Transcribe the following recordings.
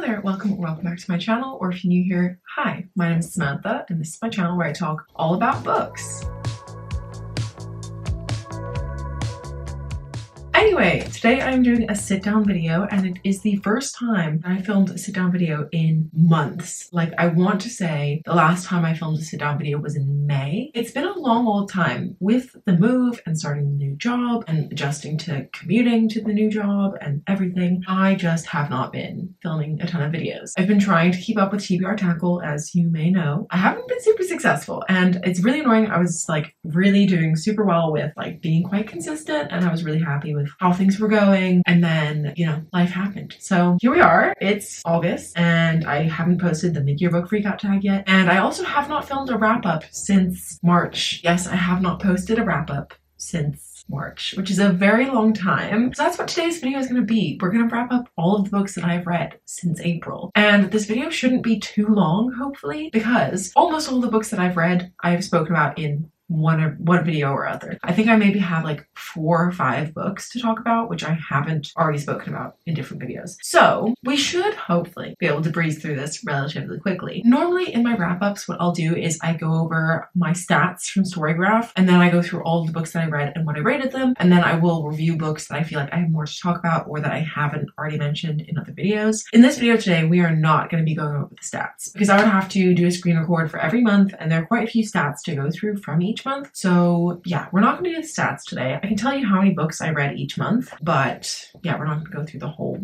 there, welcome or welcome back to my channel, or if you're new here, hi, my name is Samantha and this is my channel where I talk all about books. Anyway, today I'm doing a sit-down video and it is the first time I filmed a sit-down video in months. Like, I want to say the last time I filmed a sit-down video was in May. It's been a long old time with the move and starting the new job and adjusting to commuting to the new job and everything. I just have not been filming a ton of videos. I've been trying to keep up with TBR Tackle, as you may know. I haven't been super successful and it's really annoying. I was like really doing super well with like being quite consistent and I was really happy with how things were going, and then, you know, life happened. So here we are, it's August and I haven't posted the mid-year book freakout tag yet, and I also have not filmed a wrap-up since March. Yes, I have not posted a wrap-up since March, which is a very long time. So that's what today's video is going to be. We're going to wrap up all of the books that I've read since April, and this video shouldn't be too long, hopefully, because almost all the books that I've read I've spoken about in one video or other. I think I maybe have like 4 or 5 books to talk about, which I haven't already spoken about in different videos. So we should hopefully be able to breeze through this relatively quickly. Normally in my wrap-ups, what I'll do is I go over my stats from Storygraph, and then I go through all of the books that I read and what I rated them, and then I will review books that I feel like I have more to talk about or that I haven't already mentioned in other videos. In this video today, we are not going to be going over the stats because I would have to do a screen record for every month, and there are quite a few stats to go through from each month. So yeah, we're not going to do the stats today. I can tell you how many books I read each month, but yeah, we're not going to go through the whole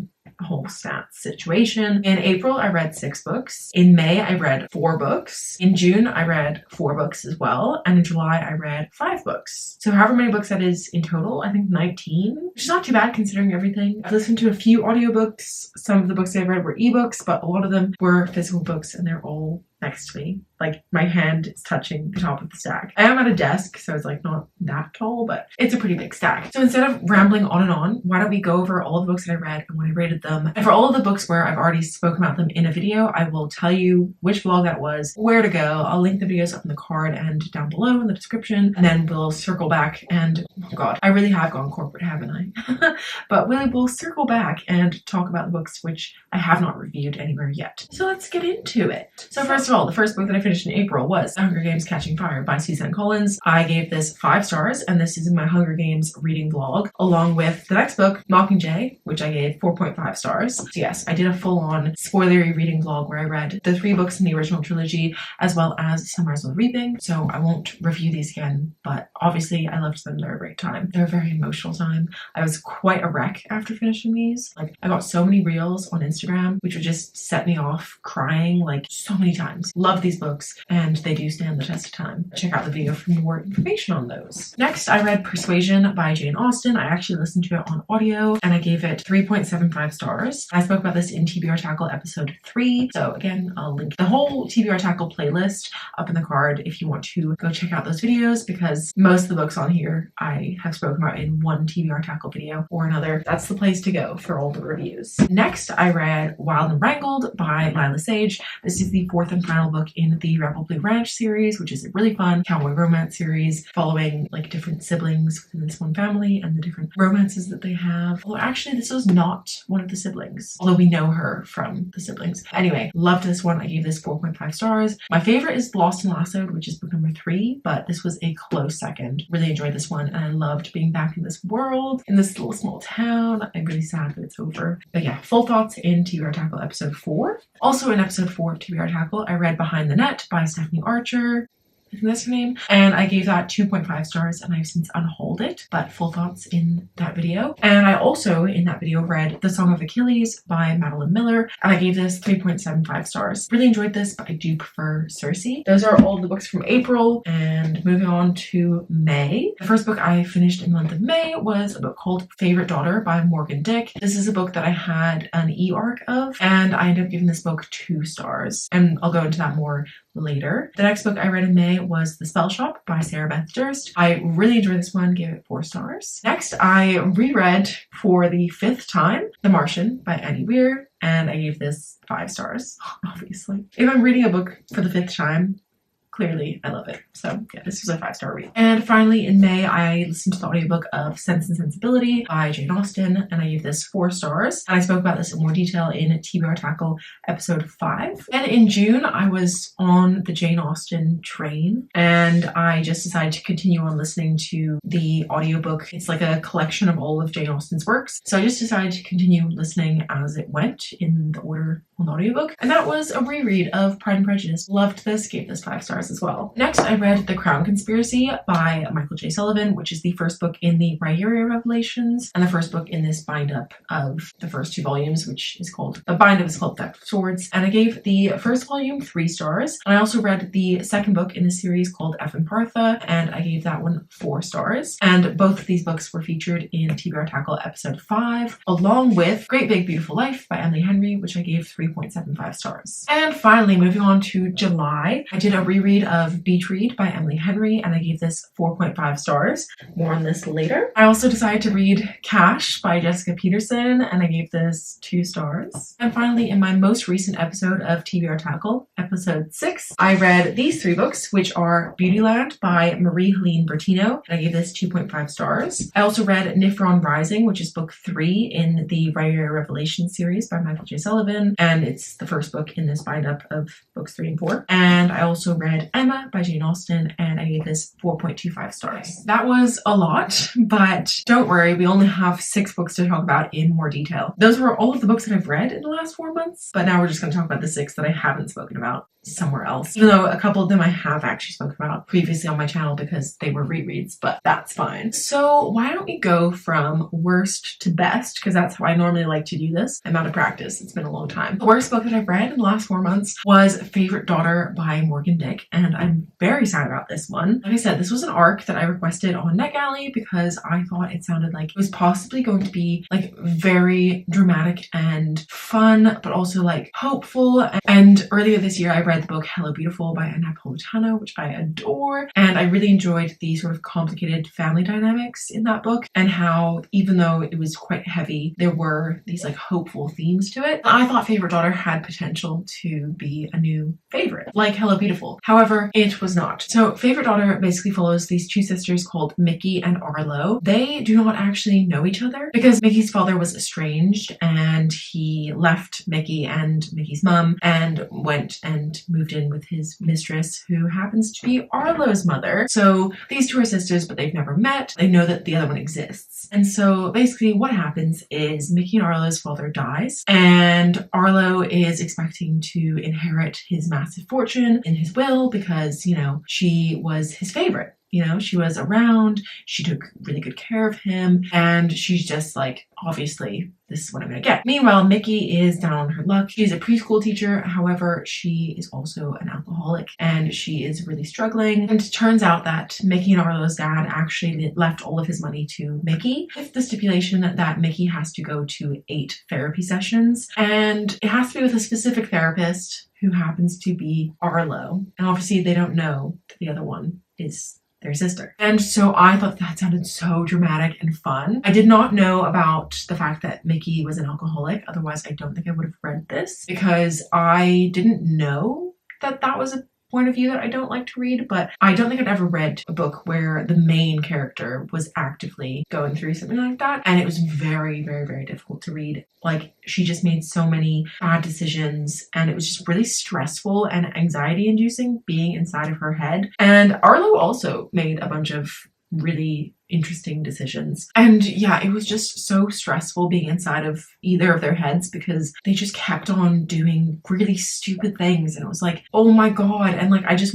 stats situation. In April, I read 6 books. In May, I read 4 books. In June, I read 4 books as well. And in July, I read 5 books. So however many books that is in total, I think 19, which is not too bad considering everything. I've listened to a few audiobooks. Some of the books I read were ebooks, but a lot of them were physical books and they're all next to me. Like, my hand is touching the top of the stack. I am at a desk, so it's like not that tall, but it's a pretty big stack. So instead of rambling on and on, why don't we go over all of the books that I read and when I rated them. And for all of the books where I've already spoken about them in a video, I will tell you which blog that was, where to go. I'll link the videos up in the card and down below in the description, and then we'll circle back and, oh god, I really have gone corporate, haven't I? But we'll circle back and talk about the books which I have not reviewed anywhere yet. So let's get into it. So first of all, the first book that I finished in April was The Hunger Games Catching Fire by Suzanne Collins. I gave this 5 stars, and this is in my Hunger Games reading vlog, along with the next book, Mockingjay, which I gave 4.5 stars. So yes, I did a full-on spoilery reading vlog where I read the 3 books in the original trilogy, as well as Sunrise on the Reaping. So I won't review these again, but obviously I loved them. They're a great time. They're a very emotional time. I was quite a wreck after finishing these. Like, I got so many reels on Instagram, which would just set me off crying like so many times. Love these books, and they do stand the test of time. Check out the video for more information on those. Next, I read Persuasion by Jane Austen. I actually listened to it on audio, and I gave it 3.75 stars. I spoke about this in TBR Tackle episode 3. So again, I'll link the whole TBR Tackle playlist up in the card if you want to go check out those videos, because most of the books on here I have spoken about in one TBR Tackle video or another. That's the place to go for all the reviews. Next, I read Wild and Wrangled by Lila Sage. This is the 4th and final book in the Rebel Blue Ranch series, which is a really fun cowboy romance series following like different siblings within this one family and the different romances that they have. Although actually this was not one of the siblings, although we know her from the siblings. Anyway, loved this one. I gave this 4.5 stars. My favorite is Lost and Lassoed, which is book number 3, but this was a close second. Really enjoyed this one, and I loved being back in this world, in this little small town. I'm really sad that it's over. But yeah, full thoughts in TBR Tackle episode 4. Also in episode 4 of TBR Tackle, I read Behind the Net by Stephanie Archer. I think that's her name. And I gave that 2.5 stars, and I've since unhauled it, but full thoughts in that video. And I also, in that video, read The Song of Achilles by Madeline Miller, and I gave this 3.75 stars. Really enjoyed this, but I do prefer Circe. Those are all the books from April, and moving on to May. The first book I finished in the month of May was a book called Favorite Daughter by Morgan Dick. This is a book that I had an e-arc of, and I ended up giving this book 2 stars, and I'll go into that more later. The next book I read in May was The Spellshop by Sarah Beth Durst. I really enjoyed this one, gave it 4 stars. Next, I reread for the 5th time The Martian by Annie Weir, and I gave this 5 stars, obviously. If I'm reading a book for the 5th time, clearly I love it. So yeah, this was a 5-star read. And finally in May, I listened to the audiobook of Sense and Sensibility by Jane Austen, and I gave this 4 stars. And I spoke about this in more detail in TBR Tackle episode 5. And in June, I was on the Jane Austen train, and I just decided to continue on listening to the audiobook. It's like a collection of all of Jane Austen's works. So I just decided to continue listening as it went in the order on the audiobook. And that was a reread of Pride and Prejudice. Loved this, gave this 5 stars as well. Next, I read The Crown Conspiracy by Michael J. Sullivan, which is the first book in the byeeeee Revelations and the first book in this bind-up of the first 2 volumes, which is called, the bind-up is called Theft of Swords. And I gave the first volume 3 stars. And I also read the second book in the series called F and Partha, and I gave that one 4 stars. And both of these books were featured in TBR Tackle episode 5, along with Great Big Beautiful Life by Emily Henry, which I gave 3.75 stars. And finally, moving on to July, I did a reread of Beach Read by Emily Henry, and I gave this 4.5 stars. More on this later. I also decided to read Cash by Jessica Peterson, and I gave this 2 stars. And finally, in my most recent episode of TBR Tackle, episode 6, I read these 3 books, which are Beautyland by Marie-Helene Bertino, and I gave this 2.5 stars. I also read Nifron Rising, which is book 3 in the byeeeee Revelation series by Michael J. Sullivan, and it's the first book in this bind-up of books 3 and 4. And I also read Emma by Jane Austen, and I gave this 4.25 stars. That was a lot, but don't worry, we only have 6 books to talk about in more detail. Those were all of the books that I've read in the last 4 months, but now we're just going to talk about the 6 that I haven't spoken about somewhere else, even though a couple of them I have actually spoken about previously on my channel because they were rereads, but that's fine. So why don't we go from worst to best, because that's how I normally like to do this. I'm out of practice. It's been a long time. The worst book that I've read in the last 4 months was Favorite Daughter by Morgan Dick, and I'm very sad about this one. Like I said, this was an arc that I requested on NetGalley because I thought it sounded like it was possibly going to be like very dramatic and fun, but also like hopeful. And earlier this year, I read the book Hello Beautiful by Anna Napolitano, which I adore, and I really enjoyed the sort of complicated family dynamics in that book and how, even though it was quite heavy, there were these like hopeful themes to it. I thought Favorite Daughter had potential to be a new favorite, like Hello Beautiful. However, it was not. So Favorite Daughter basically follows these 2 sisters called Mickey and Arlo. They do not actually know each other because Mickey's father was estranged and he left Mickey and Mickey's mom and went and moved in with his mistress, who happens to be Arlo's mother. So these 2 are sisters, but they've never met. They know that the other one exists. And so basically what happens is Mickey and Arlo's father dies, and Arlo is expecting to inherit his massive fortune in his will because, you know, she was his favorite. You know, she was around, she took really good care of him, and she's just like, obviously, this is what I'm gonna get. Meanwhile, Mickey is down on her luck. She's a preschool teacher, however, she is also an alcoholic, and she is really struggling. And it turns out that Mickey and Arlo's dad actually left all of his money to Mickey, with the stipulation that Mickey has to go to 8 therapy sessions, and it has to be with a specific therapist who happens to be Arlo. And obviously, they don't know that the other one is their sister. And so I thought that sounded so dramatic and fun. I did not know about the fact that Mickey was an alcoholic. Otherwise, I don't think I would have read this because I didn't know that that was a point of view that I don't like to read, but I don't think I'd ever read a book where the main character was actively going through something like that. And it was very, very, very difficult to read. Like, she just made so many bad decisions, and it was just really stressful and anxiety inducing being inside of her head. And Arlo also made a bunch of really interesting decisions. And yeah, it was just so stressful being inside of either of their heads because they just kept on doing really stupid things. And it was like, oh my God. And like, I just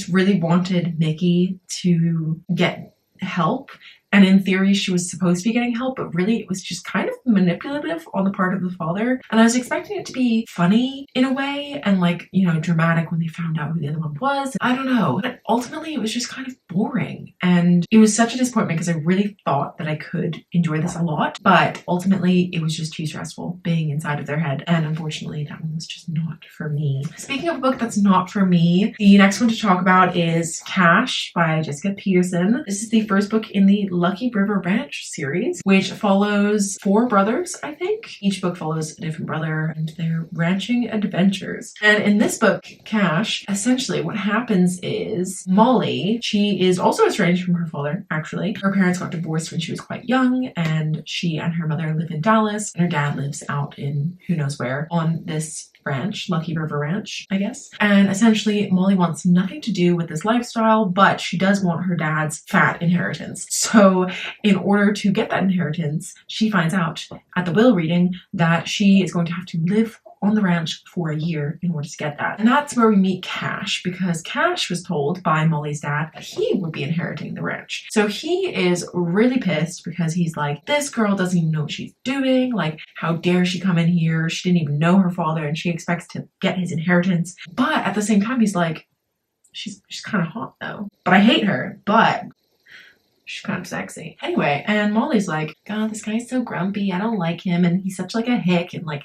really wanted Mickey to get help. And in theory, she was supposed to be getting help, but really it was just kind of manipulative on the part of the father. And I was expecting it to be funny in a way and like, you know, dramatic when they found out who the other one was. I don't know. But ultimately, it was just kind of boring. And it was such a disappointment because I really thought that I could enjoy this a lot. But ultimately, it was just too stressful being inside of their head. And unfortunately, that one was just not for me. Speaking of a book that's not for me, the next one to talk about is Cash by Jessica Peterson. This is the first book in the Lucky River Ranch series, which follows 4 brothers, I think. Each book follows a different brother and their ranching adventures. And in this book, Cash, essentially what happens is Molly, she is also estranged from her father, actually. Her parents got divorced when she was quite young, and she and her mother live in Dallas, and her dad lives out in who knows where on this ranch, Lucky River Ranch, I guess. And essentially, Molly wants nothing to do with this lifestyle, but she does want her dad's fat inheritance. So in order to get that inheritance, she finds out at the will reading that she is going to have to live on the ranch for a year in order to get that. And that's where we meet Cash, because Cash was told by Molly's dad that he would be inheriting the ranch. So he is really pissed because he's like, this girl doesn't even know what she's doing. Like, how dare she come in here? She didn't even know her father and she expects to get his inheritance. But at the same time, he's like, she's kind of hot though. But I hate her, but she's kind of sexy. Anyway, and Molly's like, God, this guy's so grumpy. I don't like him. And he's such like a hick. And like,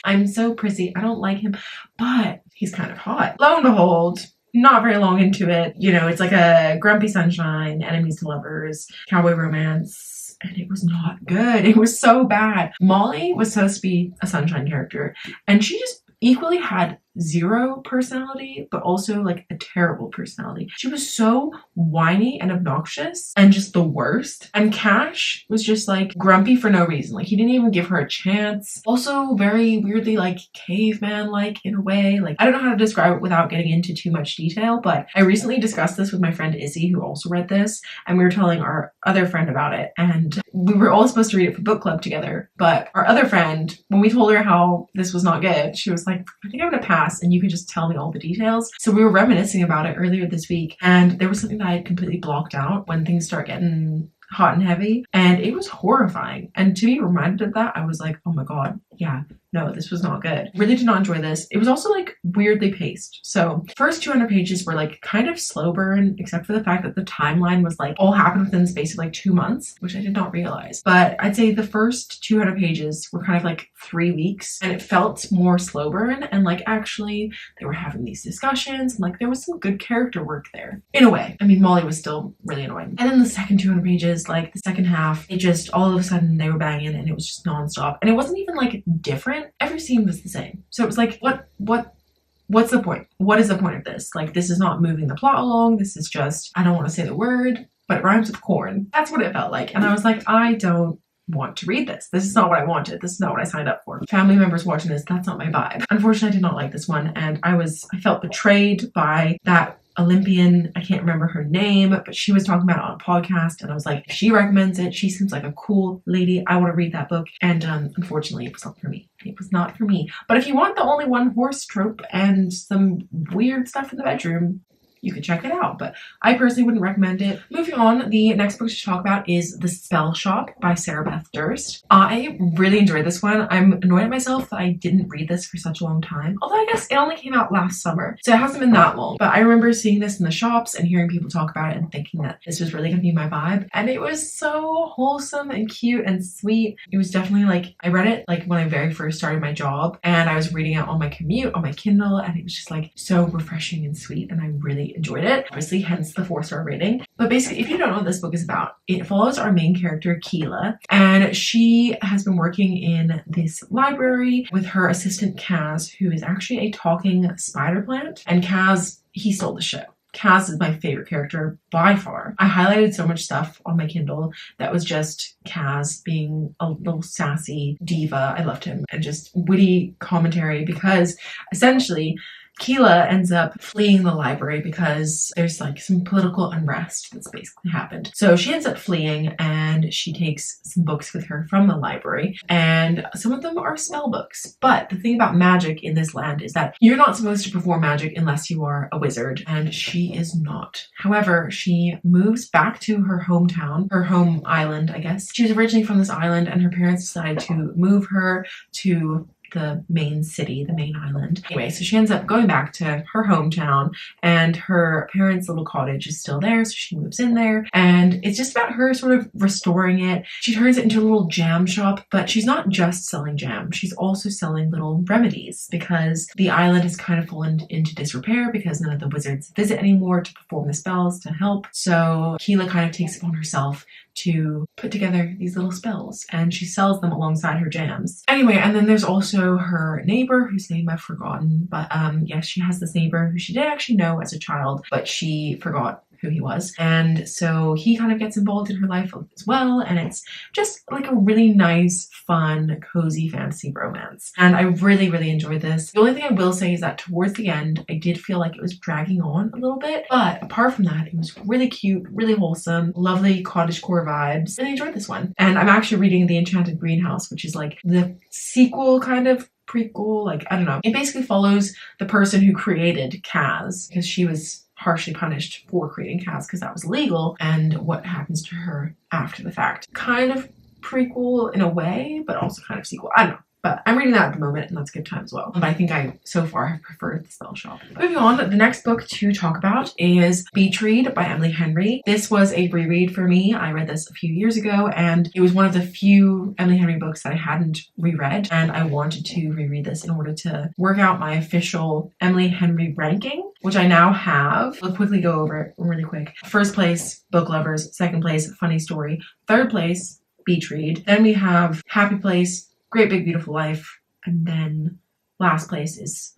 I'm so prissy. I don't like him. But he's kind of hot. Lo and behold, not very long into it, you know, it's like a grumpy sunshine, enemies to lovers, cowboy romance. And it was not good. It was so bad. Molly was supposed to be a sunshine character. And she just equally had 0 personality, but also like a terrible personality. She was so whiny and obnoxious and just the worst. And Cash was just like grumpy for no reason. Like, he didn't even give her a chance. Also very weirdly like caveman-like in a way. Like, I don't know how to describe it without getting into too much detail, but I recently discussed this with my friend Izzy, who also read this, and we were telling our other friend about it. And we were all supposed to read it for book club together, but our other friend, when we told her how this was not good, she was like, I think I'm gonna pass and you can just tell me all the details. So we were reminiscing about it earlier this week, and there was something that I had completely blocked out when things start getting hot and heavy, and it was horrifying. And to be reminded of that, I was like, oh my god, yeah, no, this was not good. Really did not enjoy this. It was also like weirdly paced. So first 200 pages were like kind of slow burn, except for the fact that the timeline was like all happened within the space of like 2 months, which I did not realize. But I'd say the first 200 pages were kind of like 3 weeks, and it felt more slow burn, and like actually they were having these discussions and like there was some good character work there. In a way, I mean, Molly was still really annoying. And then the second 200 pages, like the second half, it just all of a sudden they were banging and it was just nonstop. And it wasn't even like different. Every scene was the same. So it was like, what's the point? What is the point of this? Like, this is not moving the plot along. This is just, I don't want to say the word, but it rhymes with corn. That's what it felt like. And I was like, I don't want to read this. This is not what I wanted. This is not what I signed up for. Family members watching this, that's not my vibe. Unfortunately, I did not like this one. And I felt betrayed by that Olympian, I can't remember her name, but she was talking about it on a podcast, and I was like, if she recommends it, she seems like a cool lady, I want to read that book. And unfortunately, it was not for me. It was not for me. But if you want the only one horse trope and some weird stuff in the bedroom, you could check it out, but I personally wouldn't recommend it. Moving on, the next book to talk about is The Spellshop by Sarah Beth Durst. I really enjoyed this one. I'm annoyed at myself that I didn't read this for such a long time, although I guess it only came out last summer, so it hasn't been that long. But I remember seeing this in the shops and hearing people talk about it and thinking that this was really gonna be my vibe, and it was so wholesome and cute and sweet. It was definitely like, I read it like when I very first started my job, and I was reading it on my commute on my Kindle, and it was just like so refreshing and sweet, and I really enjoyed it. Obviously, hence the 4-star rating. But basically, if you don't know what this book is about, it follows our main character, Keela, and she has been working in this library with her assistant, Kaz, who is actually a talking spider plant. And Kaz, he stole the show. Kaz is my favorite character by far. I highlighted so much stuff on my Kindle that was just Kaz being a little sassy diva. I loved him. And just witty commentary, because essentially Keela ends up fleeing the library because there's like some political unrest that's basically happened. So she ends up fleeing, and she takes some books with her from the library, and some of them are spell books. But the thing about magic in this land is that you're not supposed to perform magic unless you are a wizard, and she is not. However, she moves back to her hometown, her home island, I guess. She was originally from this island, and her parents decided to move her to the main city, the main island. Anyway, so she ends up going back to her hometown, and her parents' little cottage is still there, so she moves in there, and it's just about her sort of restoring it. She turns it into a little jam shop, but she's not just selling jam, she's also selling little remedies, because the island has kind of fallen into disrepair because none of the wizards visit anymore to perform the spells to help. So Keela kind of takes upon herself to put together these little spells, and she sells them alongside her jams. Anyway, and then there's also her neighbor whose name I've forgotten, but yes, she has this neighbor who she did actually know as a child, but she forgot who he was. And so he kind of gets involved in her life as well, and it's just like a really nice, fun, cozy fantasy romance. And I really, really enjoyed this. The only thing I will say is that towards the end, I did feel like it was dragging on a little bit, but apart from that, it was really cute, really wholesome, lovely cottagecore vibes. Really enjoyed this one. And I'm actually reading The Enchanted Greenhouse, which is like the sequel kind of prequel, like I don't know. It basically follows the person who created Kaz, because she was harshly punished for creating Kaz because that was legal, and what happens to her after the fact. Kind of prequel in a way, but also kind of sequel. I don't know. But I'm reading that at the moment, and that's a good time as well. But I think I, so far, have preferred the Spellshop. Moving on, the next book to talk about is Beach by Emily Henry. This was a reread for me. I read this a few years ago, and it was one of the few Emily Henry books that I hadn't reread, and I wanted to reread this in order to work out my official Emily Henry ranking, which I now have. I'll quickly go over it really quick. First place, Book Lovers. Second place, Funny Story. Third place, Beach Read. Then we have Happy Place, Great Big Beautiful Life, and then last place is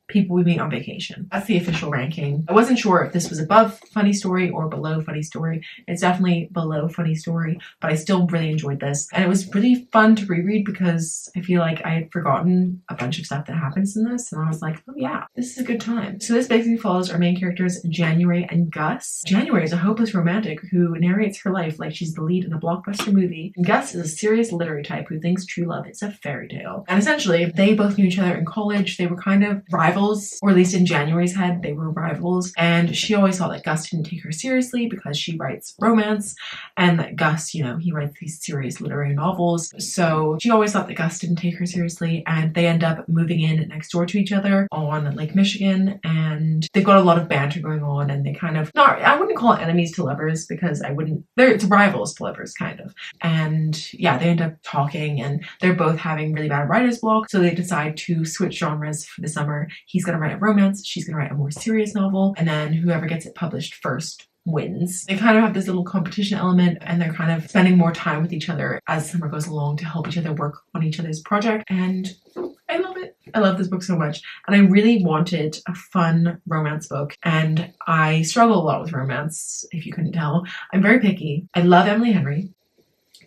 People We Meet on Vacation. That's the official ranking. I wasn't sure if this was above Funny Story or below Funny Story. It's definitely below Funny Story, but I still really enjoyed this. And it was really fun to reread because I feel like I had forgotten a bunch of stuff that happens in this, and I was like, oh yeah, this is a good time. So this basically follows our main characters, January and Gus. January is a hopeless romantic who narrates her life like she's the lead in a blockbuster movie. And Gus is a serious literary type who thinks true love is a fairy tale. And essentially, they both knew each other in college. They were kind of rivals, or at least in January's head, they were rivals. And she always thought that Gus didn't take her seriously because she writes romance, and that Gus, you know, he writes these serious literary novels. So she always thought that Gus didn't take her seriously, and they end up moving in next door to each other on Lake Michigan, and they've got a lot of banter going on, and they kind of, not, I wouldn't call it enemies to lovers because it's rivals to lovers kind of. And yeah, they end up talking, and they're both having really bad writer's block, so they decide to switch genres for the summer. He's gonna write a romance, she's gonna write a more serious novel, and then whoever gets it published first wins. They kind of have this little competition element, and they're kind of spending more time with each other as summer goes along to help each other work on each other's project, and I love it. I love this book so much, and I really wanted a fun romance book, and I struggle a lot with romance, if you couldn't tell. I'm very picky. I love Emily Henry.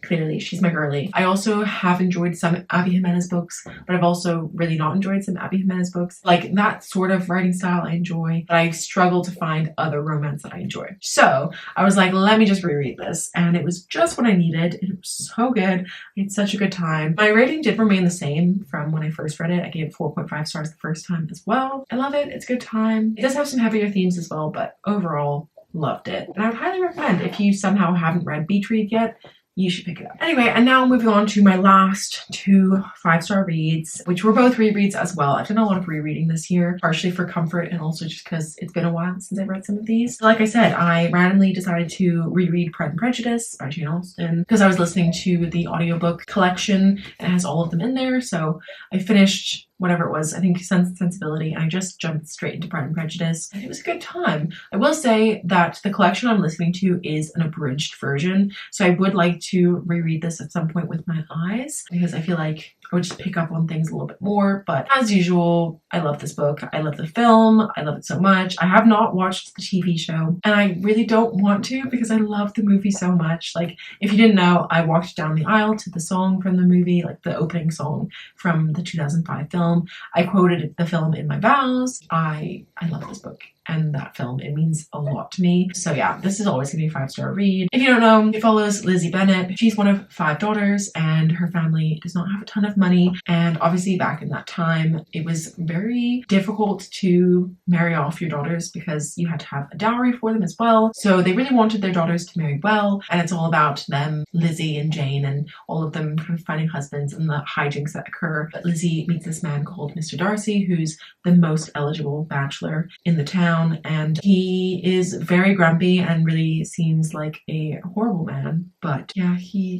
Clearly, she's my girly. I also have enjoyed some Abby Jimenez books, but I've also really not enjoyed some Abby Jimenez books. Like that sort of writing style I enjoy, but I struggle to find other romance that I enjoy. So I was like, let me just reread this, and it was just what I needed. It was so good. I had such a good time. My rating did remain the same from when I first read it. I gave it 4.5 stars the first time as well. I love it. It's a good time. It does have some heavier themes as well, but overall, loved it. And I would highly recommend, if you somehow haven't read Beach Read yet, you should pick it up. Anyway, and now moving on to my last 2 5-star reads, which were both rereads as well. I've done a lot of rereading this year, partially for comfort and also just because it's been a while since I've read some of these. Like I said, I randomly decided to reread Pride and Prejudice by Jane Austen because I was listening to the audiobook collection and it has all of them in there. So I finished whatever it was, I think Sense and Sensibility, and I just jumped straight into Pride and Prejudice, and it was a good time. I will say that the collection I'm listening to is an abridged version, so I would like to reread this at some point with my eyes, because I feel like I would just pick up on things a little bit more. But as usual, I love this book. I love the film. I love it so much. I have not watched the TV show, and I really don't want to because I love the movie so much. Like, if you didn't know, I walked down the aisle to the song from the movie, like the opening song from the 2005 film. I quoted the film in my vows. I love this book and that film. It means a lot to me. So yeah, this is always gonna be a 5-star read. If you don't know, it follows Lizzie Bennet. She's one of 5 daughters, and her family does not have a ton of money. And obviously back in that time, it was very difficult to marry off your daughters because you had to have a dowry for them as well. So they really wanted their daughters to marry well, and it's all about them, Lizzie and Jane, and all of them kind of finding husbands and the hijinks that occur. But Lizzie meets this man called Mr. Darcy, who's the most eligible bachelor in the town. down and he is very grumpy and really seems like a horrible man. But yeah,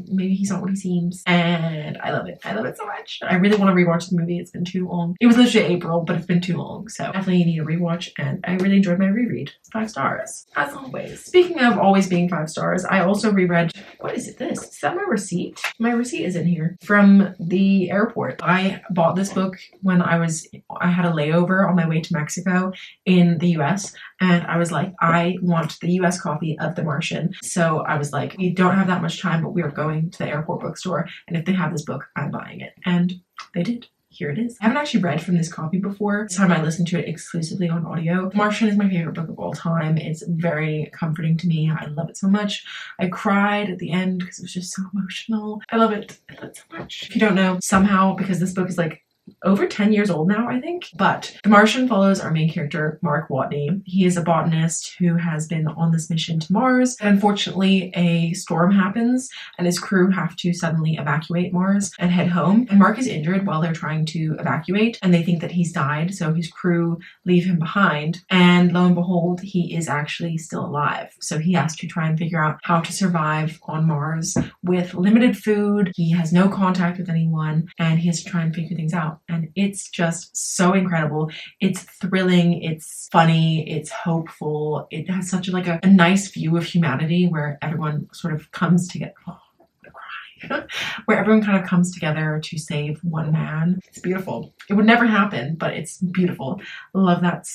maybe he's not what he seems. And I love it. I love it so much. I really want to rewatch the movie. It's been too long. It was literally April, but it's been too long. So definitely need a rewatch, and I really enjoyed my reread. 5 stars, as always. Speaking of always being 5 stars, I also reread, what is it this? Is that my receipt? My receipt is in here from the airport. I bought this book when I had a layover on my way to Mexico in the US, and I was like, I want the US copy of The Martian. So I was like, we don't have that much time, but we are going to the airport bookstore, and if they have this book, I'm buying it. And they did. Here it is. I haven't actually read from this copy before. This time I listened to it exclusively on audio. Martian is my favorite book of all time. It's very comforting to me. I love it so much. I cried at the end because it was just so emotional. I love it. I love it so much. If you don't know, somehow, because this book is like over 10 years old now, I think. But The Martian follows our main character, Mark Watney. He is a botanist who has been on this mission to Mars. And unfortunately, a storm happens and his crew have to suddenly evacuate Mars and head home. And Mark is injured while they're trying to evacuate, and they think that he's died, so his crew leave him behind. And lo and behold, he is actually still alive. So he has to try and figure out how to survive on Mars with limited food. He has no contact with anyone, and he has to try and figure things out. And it's just so incredible. It's thrilling, it's funny, it's hopeful. It has such a nice view of humanity where everyone sort of comes together. Oh, I'm gonna cry. Where everyone kind of comes together to save one man. It's beautiful. It would never happen, but it's beautiful. I love it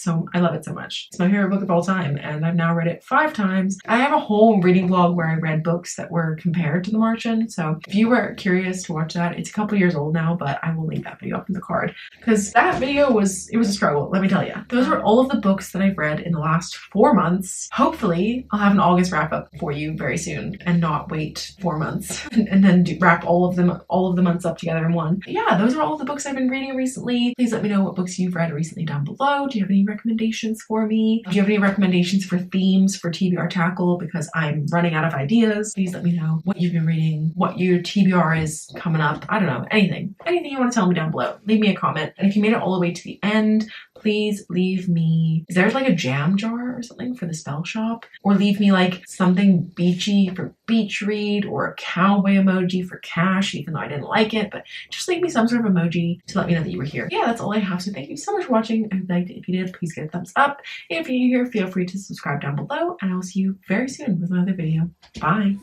so much. It's my favorite book of all time, and I've now read it 5 times. I have a whole reading vlog where I read books that were compared to The Martian, so if you were curious to watch that, it's a couple years old now, but I will link that video up in the card, because that video was a struggle, let me tell you. Those are all of the books that I've read in the last 4 months. Hopefully, I'll have an August wrap up for you very soon, and not wait 4 months and then wrap all of the months up together in one. But yeah, those are all of the books I've been reading recently. Please let me know what books you've read recently down below. Do you have any recommendations for me? Do you have any recommendations for themes for TBR tackle? Because I'm running out of ideas. Please let me know what you've been reading, what your TBR is coming up. I don't know, anything you want to tell me down below. Leave me a comment. And if you made it all the way to the end, please leave me, is there like a jam jar or something for the Spellshop? Or leave me like something beachy for beach read, or a cowboy emoji for cash, even though I didn't like it, but just leave me some sort of emoji to let me know that you were here. Yeah, that's all I have. So thank you so much for watching. If you liked it, if you did, please give it a thumbs up. If you're new here, feel free to subscribe down below, and I will see you very soon with another video. Bye.